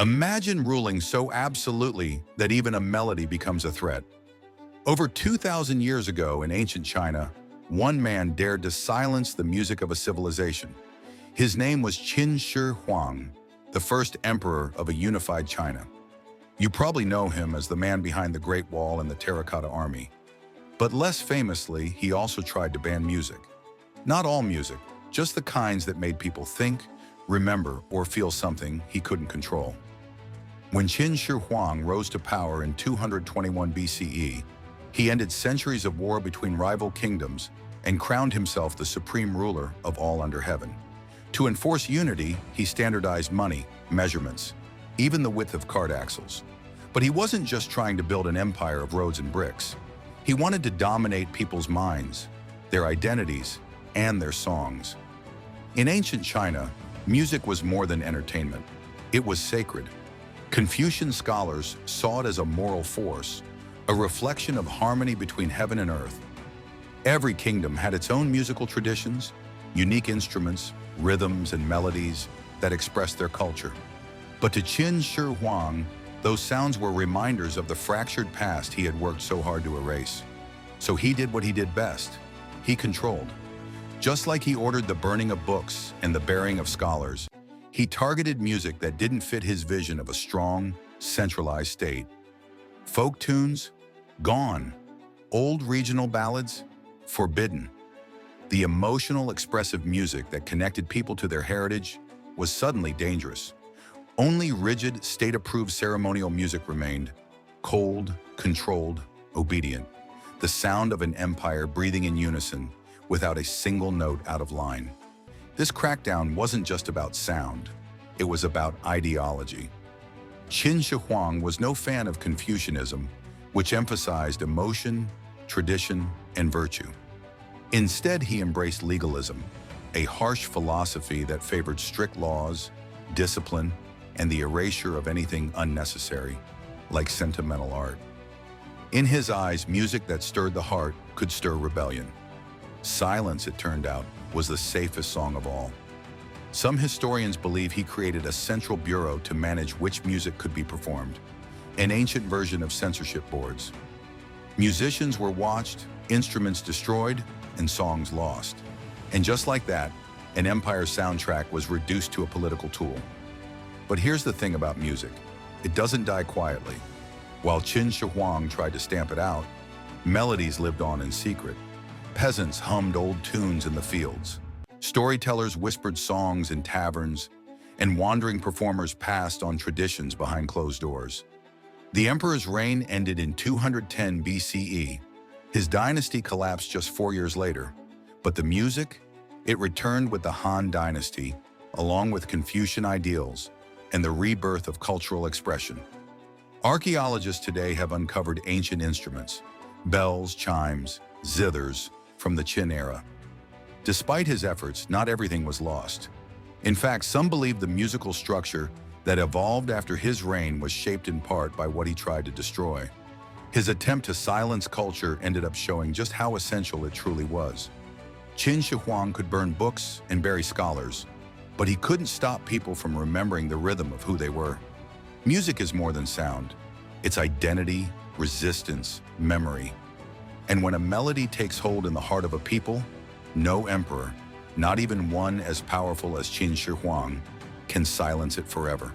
Imagine ruling so absolutely that even a melody becomes a threat. Over 2,000 years ago in ancient China, one man dared to silence the music of a civilization. His name was Qin Shi Huang, the first emperor of a unified China. You probably know him as the man behind the Great Wall and the Terracotta Army. But less famously, he also tried to ban music. Not all music, just the kinds that made people think, remember, or feel something he couldn't control. When Qin Shi Huang rose to power in 221 BCE, he ended centuries of war between rival kingdoms and crowned himself the supreme ruler of all under heaven. To enforce unity, he standardized money, measurements, even the width of cart axles. But he wasn't just trying to build an empire of roads and bricks. He wanted to dominate people's minds, their identities, and their songs. In ancient China, music was more than entertainment. It was sacred. Confucian scholars saw it as a moral force, a reflection of harmony between heaven and earth. Every kingdom had its own musical traditions, unique instruments, rhythms, and melodies that expressed their culture. But to Qin Shi Huang, those sounds were reminders of the fractured past he had worked so hard to erase. So he did what he did best. He controlled. Just like he ordered the burning of books and the burying of scholars, he targeted music that didn't fit his vision of a strong, centralized state. Folk tunes? Gone. Old regional ballads? Forbidden. The emotional, expressive music that connected people to their heritage was suddenly dangerous. Only rigid, state-approved ceremonial music remained, cold, controlled, obedient. The sound of an empire breathing in unison, without a single note out of line. This crackdown wasn't just about sound, it was about ideology. Qin Shi Huang was no fan of Confucianism, which emphasized emotion, tradition, and virtue. Instead, he embraced legalism, a harsh philosophy that favored strict laws, discipline, and the erasure of anything unnecessary, like sentimental art. In his eyes, music that stirred the heart could stir rebellion. Silence, it turned out, was the safest song of all. Some historians believe he created a central bureau to manage which music could be performed, an ancient version of censorship boards. Musicians were watched, instruments destroyed, and songs lost. And just like that, an empire's soundtrack was reduced to a political tool. But here's the thing about music. It doesn't die quietly. While Qin Shi Huang tried to stamp it out, melodies lived on in secret. Peasants hummed old tunes in the fields. Storytellers whispered songs in taverns, and wandering performers passed on traditions behind closed doors. The emperor's reign ended in 210 BCE. His dynasty collapsed just 4 years later, but the music, it returned with the Han Dynasty, along with Confucian ideals and the rebirth of cultural expression. Archaeologists today have uncovered ancient instruments, bells, chimes, zithers, from the Qin era. Despite his efforts, not everything was lost. In fact, some believe the musical structure that evolved after his reign was shaped in part by what he tried to destroy. His attempt to silence culture ended up showing just how essential it truly was. Qin Shi Huang could burn books and bury scholars, but he couldn't stop people from remembering the rhythm of who they were. Music is more than sound. It's identity, resistance, memory. And when a melody takes hold in the heart of a people, no emperor, not even one as powerful as Qin Shi Huang, can silence it forever.